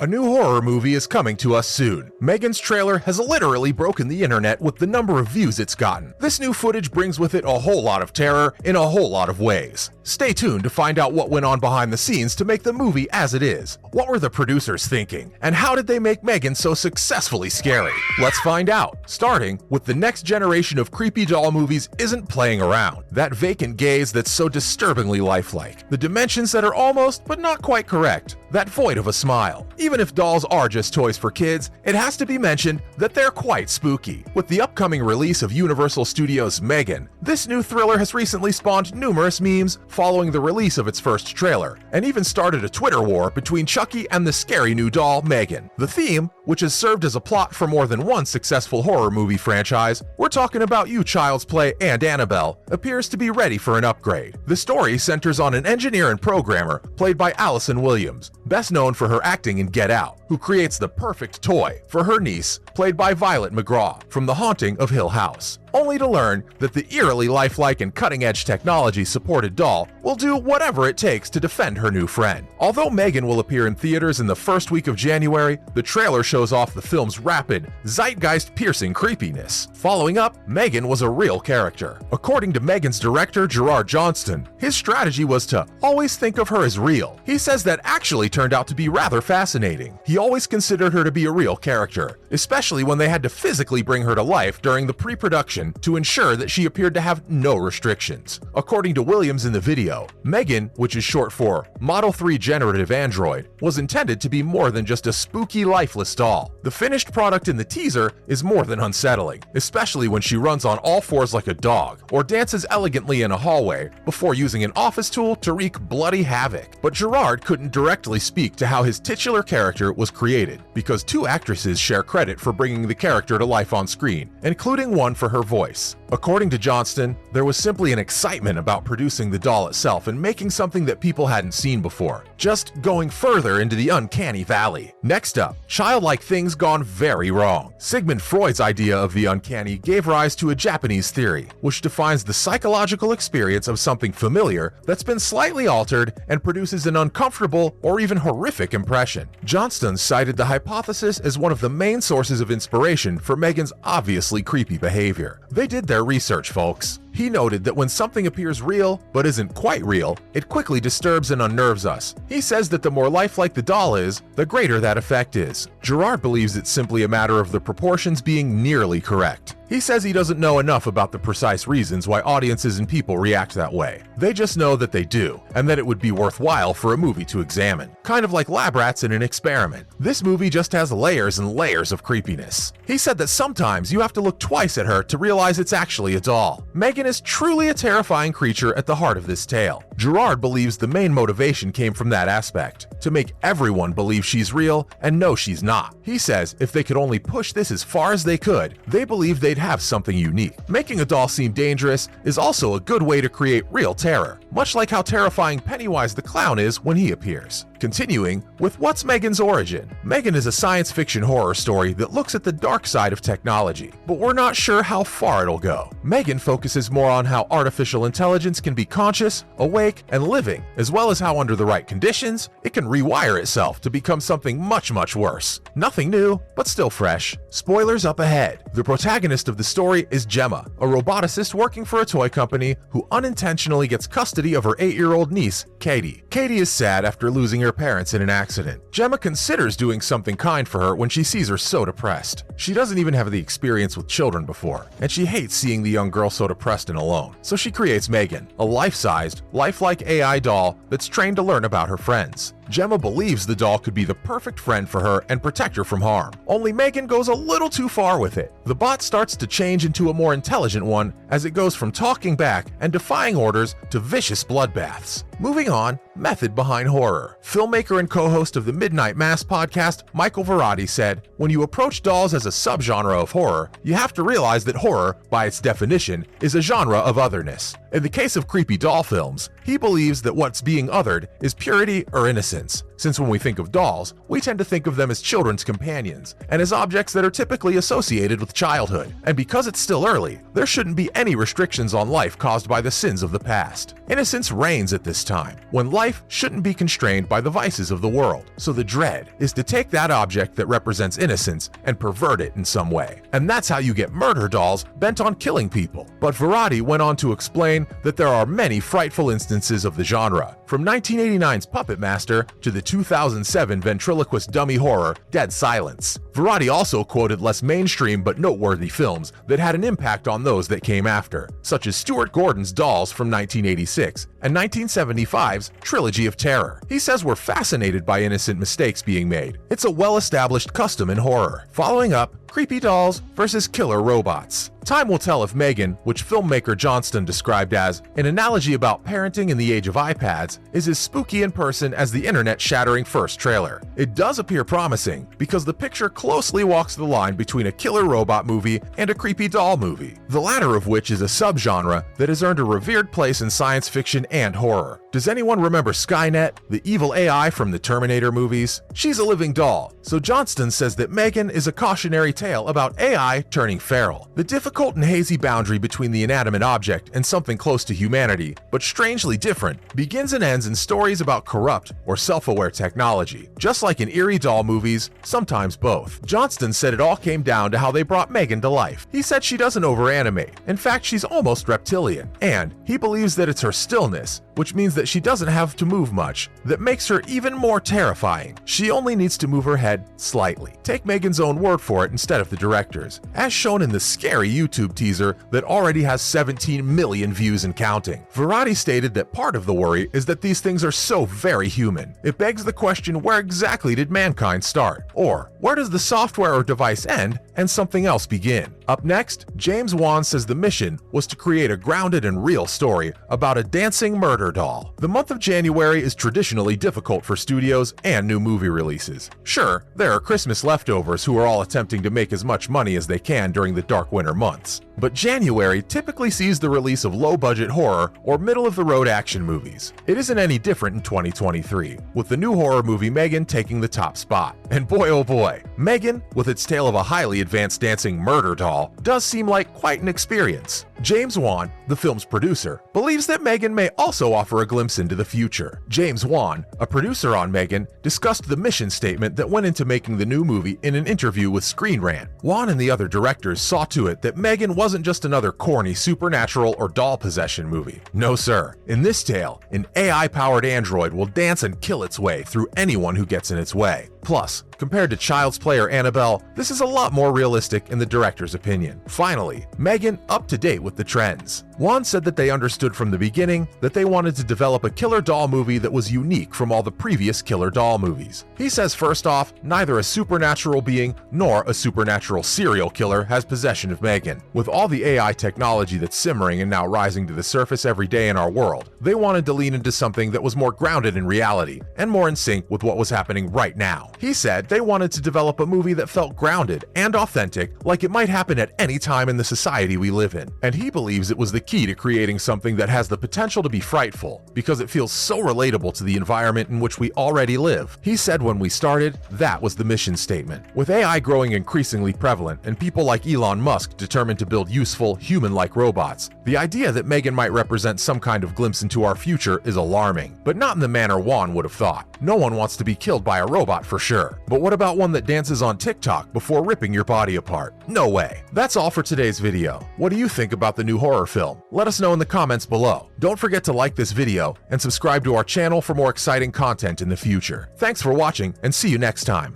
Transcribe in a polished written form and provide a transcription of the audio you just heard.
A new horror movie is coming to us soon. M3GAN's trailer has literally broken the internet with the number of views it's gotten. This new footage brings with it a whole lot of terror in a whole lot of ways. Stay tuned to find out what went on behind the scenes to make the movie as it is. What were the producers thinking? And how did they make M3GAN so successfully scary? Let's find out, starting with the next generation of creepy doll movies isn't playing around. That vacant gaze that's so disturbingly lifelike. The dimensions that are almost, but not quite correct. That void of a smile. Even if dolls are just toys for kids, it has to be mentioned that they're quite spooky. With the upcoming release of Universal Studios' M3GAN, this new thriller has recently spawned numerous memes following the release of its first trailer, and even started a Twitter war between Chucky and the scary new doll M3GAN. The theme, which has served as a plot for more than one successful horror movie franchise, we're talking about you Child's Play and Annabelle, appears to be ready for an upgrade. The story centers on an engineer and programmer played by Allison Williams, best known for her acting in Get Out, who creates the perfect toy for her niece, played by Violet McGraw from The Haunting of Hill House, only to learn that the eerily lifelike and cutting-edge technology-supported doll will do whatever it takes to defend her new friend. Although M3GAN will appear in theaters in the first week of January, the trailer shows off the film's rapid, zeitgeist-piercing creepiness. Following up, M3GAN was a real character. According to M3GAN's director Gerard Johnston, his strategy was to always think of her as real. He says that actually turned out to be rather fascinating. He always considered her to be a real character, especially when they had to physically bring her to life during the pre-production to ensure that she appeared to have no restrictions. According to Williams in the video, M3GAN, which is short for Model 3 Generative Android, was intended to be more than just a spooky, lifeless doll. The finished product in the teaser is more than unsettling, especially when she runs on all fours like a dog, or dances elegantly in a hallway before using an office tool to wreak bloody havoc. But Gerard couldn't directly speak to how his titular character was created, because two actresses share credit for bringing the character to life on screen, including one for her voice. According to Johnston, there was simply an excitement about producing the doll itself and making something that people hadn't seen before, just going further into the uncanny valley. Next up, childlike things gone very wrong. Sigmund Freud's idea of the uncanny gave rise to a Japanese theory, which defines the psychological experience of something familiar that's been slightly altered and produces an uncomfortable or even horrific impression. Johnston cited the hypothesis as one of the main sources of inspiration for M3GAN's obviously creepy behavior. They did their research, folks. He noted that when something appears real, but isn't quite real, it quickly disturbs and unnerves us. He says that the more lifelike the doll is, the greater that effect is. Gerard believes it's simply a matter of the proportions being nearly correct. He says he doesn't know enough about the precise reasons why audiences and people react that way. They just know that they do, and that it would be worthwhile for a movie to examine. Kind of like lab rats in an experiment. This movie just has layers and layers of creepiness. He said that sometimes you have to look twice at her to realize it's actually a doll. M3GAN is truly a terrifying creature at the heart of this tale. Gerard believes the main motivation came from that aspect, to make everyone believe she's real and know she's not. He says if they could only push this as far as they could, they believe they'd have something unique. Making a doll seem dangerous is also a good way to create real terror, much like how terrifying Pennywise the Clown is when he appears. Continuing with what's M3GAN's origin. M3GAN is a science fiction horror story that looks at the dark side of technology, but we're not sure how far it'll go. M3GAN focuses more on how artificial intelligence can be conscious, awake, and living, as well as how under the right conditions, it can rewire itself to become something much worse. Nothing new, but still fresh. Spoilers up ahead. The protagonist of the story is Gemma, a roboticist working for a toy company who unintentionally gets custody of her 8-year-old niece, Katie. Katie is sad after losing her parents in an accident. Gemma considers doing something kind for her when she sees her so depressed. She doesn't even have the experience with children before, and she hates seeing the young girl so depressed and alone. So she creates M3GAN, a life-sized, lifelike AI doll that's trained to learn about her friends. Gemma believes the doll could be the perfect friend for her and protect her from harm. Only M3GAN goes a little too far with it. The bot starts to change into a more intelligent one as it goes from talking back and defying orders to vicious bloodbaths. Moving on, method behind horror. Filmmaker and co-host of the Midnight Mass podcast, Michael Verratti said, "When you approach dolls as a subgenre of horror, you have to realize that horror, by its definition, is a genre of otherness. In the case of creepy doll films, he believes that what's being othered is purity or innocence. since when we think of dolls, we tend to think of them as children's companions and as objects that are typically associated with childhood. And because it's still early, there shouldn't be any restrictions on life caused by the sins of the past. Innocence reigns at this time, when life shouldn't be constrained by the vices of the world. So the dread is to take that object that represents innocence and pervert it in some way. And that's how you get murder dolls bent on killing people. But Verratti went on to explain that there are many frightful instances of the genre, from 1989's Puppet Master to the 2007 ventriloquist dummy horror Dead Silence. Verratti also quoted less mainstream but noteworthy films that had an impact on those that came after, such as Stuart Gordon's Dolls from 1986 and 1975's Trilogy of Terror. He says we're fascinated by innocent mistakes being made. It's a well-established custom in horror. Following up, creepy dolls versus killer robots. Time will tell if M3GAN, which filmmaker Johnston described as an analogy about parenting in the age of iPads, is as spooky in person as the internet-shattering first trailer. It does appear promising because the picture closely walks the line between a killer robot movie and a creepy doll movie, the latter of which is a subgenre that has earned a revered place in science fiction and horror. Does anyone remember Skynet, the evil AI from the Terminator movies? She's a living doll, so Johnston says that M3GAN is a cautionary tale about AI turning feral. The difficult and hazy boundary between the inanimate object and something close to humanity, but strangely different, begins and ends in stories about corrupt or self-aware technology. Just like in eerie doll movies, sometimes both. Johnston said it all came down to how they brought M3GAN to life. He said she doesn't over-animate. In fact, she's almost reptilian. And he believes that it's her stillness, which means that she doesn't have to move much, that makes her even more terrifying. She only needs to move her head slightly. Take M3GAN's own word for it instead of the director's, as shown in the scary YouTube teaser that already has 17 million views and counting. Verratti stated that part of the worry is that these things are so very human. It begs the question, where exactly did mankind start? Or where does the software or device end and something else begin? Up next, James Wan says the mission was to create a grounded and real story about a dancing murder doll. The month of January is traditionally difficult for studios and new movie releases. Sure, there are Christmas leftovers who are all attempting to make as much money as they can during the dark winter months. But January typically sees the release of low-budget horror or middle-of-the-road action movies. It isn't any different in 2023, with the new horror movie M3GAN taking the top spot. And boy oh boy, M3GAN, with its tale of a highly advanced dancing murder doll, does seem like quite an experience. James Wan, the film's producer, believes that M3GAN may also offer a glimpse into the future. James Wan, a producer on M3GAN, discussed the mission statement that went into making the new movie in an interview with Screen Rant. Wan and the other directors saw to it that M3GAN wasn't just another corny supernatural or doll possession movie. No sir. In this tale, an AI-powered android will dance and kill its way through anyone who gets in its way. Plus, compared to Child's Play or Annabelle, this is a lot more realistic in the director's opinion. Finally, M3GAN up to date with the trends. Wan said that they understood from the beginning that they wanted to develop a killer doll movie that was unique from all the previous killer doll movies. He says first off, neither a supernatural being nor a supernatural serial killer has possession of M3GAN. With all the AI technology that's simmering and now rising to the surface every day in our world, they wanted to lean into something that was more grounded in reality and more in sync with what was happening right now. He said they wanted to develop a movie that felt grounded and authentic, like it might happen at any time in the society we live in. And he believes it was the key to creating something that has the potential to be frightful, because it feels so relatable to the environment in which we already live. He said when we started, that was the mission statement. With AI growing increasingly prevalent and people like Elon Musk determined to build useful, human-like robots, the idea that M3GAN might represent some kind of glimpse into our future is alarming, but not in the manner Wan would have thought. No one wants to be killed by a robot for sure. But what about one that dances on TikTok before ripping your body apart? No way. That's all for today's video. What do you think about the new horror film? Let us know in the comments below. Don't forget to like this video and subscribe to our channel for more exciting content in the future. Thanks for watching and see you next time.